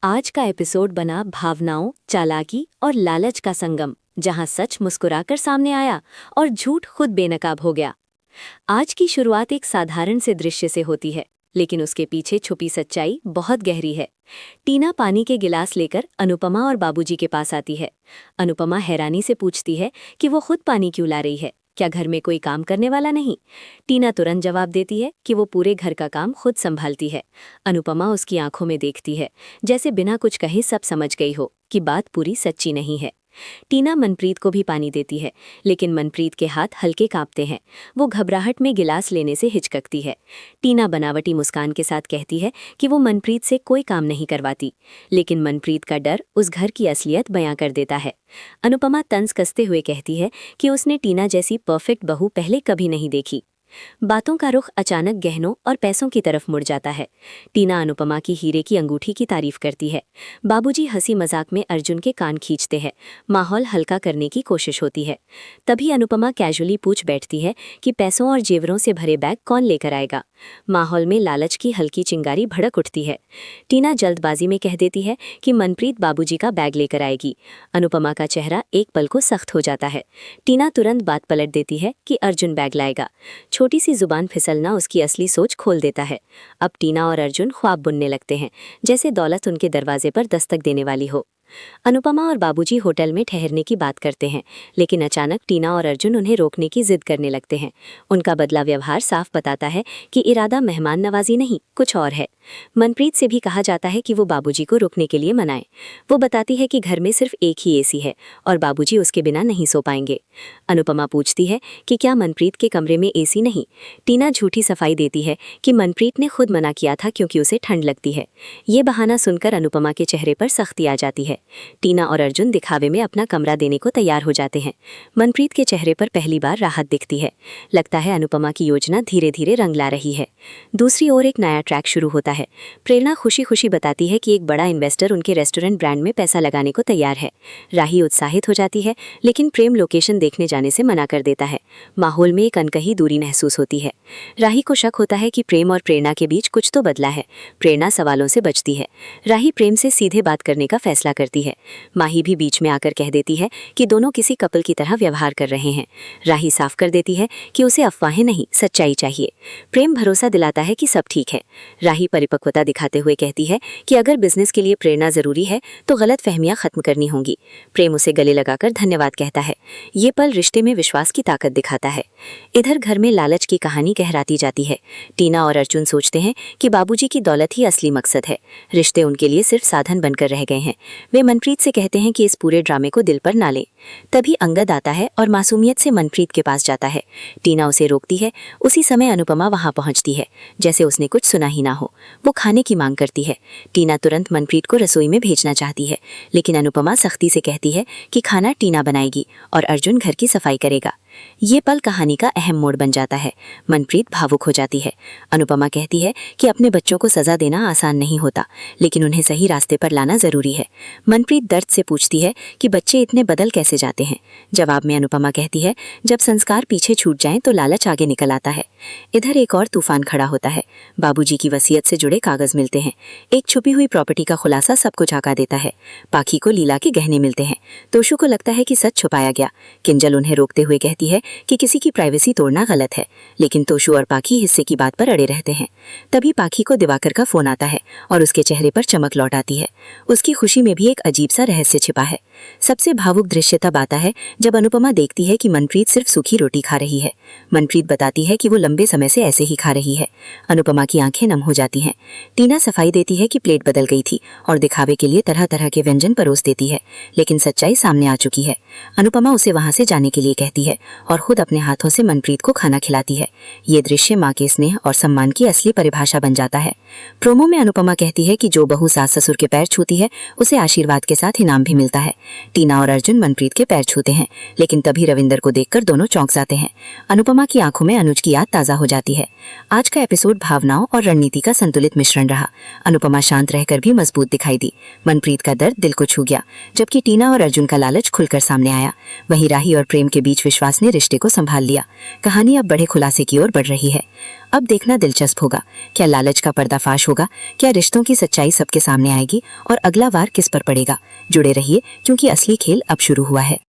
आज का एपिसोड बना भावनाओं, चालाकी और लालच का संगम, जहां सच मुस्कुराकर सामने आया और झूठ खुद बेनकाब हो गया। आज की शुरुआत एक साधारण से दृश्य से होती है, लेकिन उसके पीछे छुपी सच्चाई बहुत गहरी है। टीना पानी के गिलास लेकर अनुपमा और बाबूजी के पास आती है। अनुपमा हैरानी से पूछती है कि वो खुद पानी क्यों ला रही है, क्या घर में कोई काम करने वाला नहीं। टीना तुरंत जवाब देती है कि वो पूरे घर का काम खुद संभालती है। अनुपमा उसकी आंखों में देखती है, जैसे बिना कुछ कहे सब समझ गई हो कि बात पूरी सच्ची नहीं है। टीना मनप्रीत को भी पानी देती है, लेकिन मनप्रीत के हाथ हल्के कांपते हैं। वो घबराहट में गिलास लेने से हिचकती है। टीना बनावटी मुस्कान के साथ कहती है कि वो मनप्रीत से कोई काम नहीं करवाती, लेकिन मनप्रीत का डर उस घर की असलियत बयां कर देता है। अनुपमा तंज कसते हुए कहती है कि उसने टीना जैसी परफेक्ट बहू पहले कभी नहीं देखी। बातों का रुख अचानक गहनों और पैसों की तरफ मुड़ जाता है। टीना अनुपमा की हीरे की अंगूठी की तारीफ करती है। बाबूजी हंसी मजाक में अर्जुन के कान खींचते हैं। माहौल हल्का करने की कोशिश होती है। तभी अनुपमा कैजुअली पूछ बैठती है कि पैसों और जेवरों से भरे बैग कौन लेकर आएगा। माहौल में लालच की हल्की चिंगारी भड़क उठती है। टीना जल्दबाजी में कह देती है कि मनप्रीत बाबूजी का बैग लेकर आएगी। अनुपमा का चेहरा एक पल को सख्त हो जाता है। टीना तुरंत बात पलट देती है कि अर्जुन बैग लाएगा। छोटी सी जुबान फिसलना उसकी असली सोच खोल देता है। अब टीना और अर्जुन ख्वाब बुनने लगते हैं, जैसे दौलत उनके दरवाजे पर दस्तक देने वाली हो। अनुपमा और बाबूजी होटल में ठहरने की बात करते हैं, लेकिन अचानक टीना और अर्जुन उन्हें रोकने की जिद करने लगते हैं। उनका बदला व्यवहार साफ बताता है कि इरादा मेहमान नवाजी नहीं, कुछ और है। मनप्रीत से भी कहा जाता है कि वो बाबूजी को रुकने के लिए मनाए। वो बताती है कि घर में सिर्फ एक ही एसी है और बाबूजी उसके बिना नहीं सो पाएंगे। अनुपमा पूछती है कि क्या मनप्रीत के कमरे में एसी नहीं। टीना झूठी सफाई देती है कि मनप्रीत ने खुद मना किया था क्योंकि उसे ठंड लगती है। ये बहाना सुनकर अनुपमा के चेहरे पर सख्ती आ जाती है। टीना और अर्जुन दिखावे में अपना कमरा देने को तैयार हो जाते हैं। मनप्रीत के चेहरे पर पहली बार राहत दिखती है। लगता है अनुपमा की योजना धीरे धीरे रंग ला रही है। दूसरी ओर एक नया ट्रैक शुरू होता है। प्रेरणा खुशी खुशी बताती है कि एक बड़ा इन्वेस्टर उनके रेस्टोरेंट ब्रांड में पैसा लगाने को तैयार है। राही उत्साहित हो जाती है, लेकिन प्रेम लोकेशन देखने जाने से मना कर देता है। माहौल में एक अनकही दूरी महसूस होती है। राही को शक होता है कि प्रेम और प्रेरणा के बीच कुछ तो बदला है। प्रेरणा सवालों से बचती है। राही प्रेम से सीधे बात करने का फैसला करती है। माही भी बीच में आकर कह देती है कि दोनों किसी कपल की तरह व्यवहार कर रहे हैं। राही साफ कर देती है कि उसे अफवाहें नहीं, सच्चाई चाहिए। प्रेम भरोसा दिलाता है कि सब ठीक है। राही परिपक्वता दिखाते हुए कहती है कि अगर बिजनेस के लिए प्रेरणा जरूरी है तो गलत फहमियां खत्म करनी होंगी। प्रेम उसे गले लगाकर धन्यवाद कहता है। ये पल रिश्ते में विश्वास की ताकत दिखाता है। इधर घर में लालच की कहानी गहराती जाती है। टीना और अर्जुन सोचते हैं कि बाबूजी की दौलत ही असली मकसद है। रिश्ते उनके लिए सिर्फ साधन बनकर रह गए हैं। वे मनप्रीत से कहते हैं कि इस पूरे ड्रामे को दिल पर ना ले। तभी अंगद आता है और मासूमियत से मनप्रीत के पास जाता है। टीना उसे रोकती है। उसी समय अनुपमा वहां पहुंचती है, जैसे उसने कुछ सुना ही ना हो। वो खाने की मांग करती है। टीना तुरंत मनप्रीत को रसोई में भेजना चाहती है, लेकिन अनुपमा सख्ती से कहती है कि खाना टीना बनाएगी और अर्जुन घर की सफाई करेगा। ये पल कहानी का अहम मोड़ बन जाता है। मनप्रीत भावुक हो जाती है। अनुपमा कहती है कि अपने बच्चों को सजा देना आसान नहीं होता, लेकिन उन्हें सही रास्ते पर लाना जरूरी है। मनप्रीत दर्द से पूछती है कि बच्चे इतने बदल कैसे जाते हैं। जवाब में अनुपमा कहती है, जब संस्कार पीछे छूट जाएं तो लालच आगे निकल आता है। इधर एक और तूफान खड़ा होता है। बाबूजी की वसीयत से जुड़े कागज मिलते हैं। एक छुपी हुई प्रॉपर्टी का खुलासा सबको झांका देता है। पाखी को लीला के गहने मिलते हैं। तोशु को लगता है कि सच छुपाया गया। किंजल उन्हें रोकते हुए कहती है कि किसी की प्राइवेसी तोड़ना गलत है, लेकिन तोशु और पाखी हिस्से की बात पर अड़े रहते हैं। तभी पाखी को दिवाकर का फोन आता है और उसके चेहरे पर चमक लौट आती है। उसकी खुशी में भी एक अजीब सा रहस्य छिपा है। सबसे भावुक दृश्य तब आता है जब अनुपमा देखती है कि मनप्रीत सिर्फ सूखी रोटी खा रही है। मनप्रीत बताती है कि वो लंबे समय से ऐसे ही खा रही है। अनुपमा की आंखें नम हो जाती हैं। टीना सफाई देती है कि प्लेट बदल गई थी और दिखावे के लिए तरह तरह के व्यंजन परोस देती है, लेकिन सच्चाई सामने आ चुकी है। अनुपमा उसे वहां से जाने के लिए कहती है और खुद अपने हाथों से मनप्रीत को खाना खिलाती है। ये दृश्य माँ के स्नेह और सम्मान की असली परिभाषा बन जाता है। प्रोमो में अनुपमा कहती है कि जो बहू सास ससुर के पैर छूती है उसे आशीर्वाद के साथ इनाम भी मिलता है। टीना और अर्जुन मनप्रीत के पैर छूते हैं, लेकिन तभी रविंदर को देखकर दोनों चौंक जाते हैं। अनुपमा की आंखों में अनुज की याद ताजा हो जाती है। आज का एपिसोड भावनाओं और रणनीति का संतुलित मिश्रण रहा। अनुपमा शांत रहकर भी मजबूत दिखाई दी। मनप्रीत का दर्द दिल को छू गया, जबकि टीना और अर्जुन का लालच खुलकर सामने आया। वहीं राही और प्रेम के बीच विश्वास ने रिश्ते को संभाल लिया। कहानी अब बड़े खुलासे की ओर बढ़ रही है। अब देखना दिलचस्प होगा। क्या लालच का पर्दाफाश होगा? क्या रिश्तों की सच्चाई सबके सामने आएगी? और अगला वार किस पर पड़ेगा? जुड़े रहिए, क्योंकि असली खेल अब शुरू हुआ है।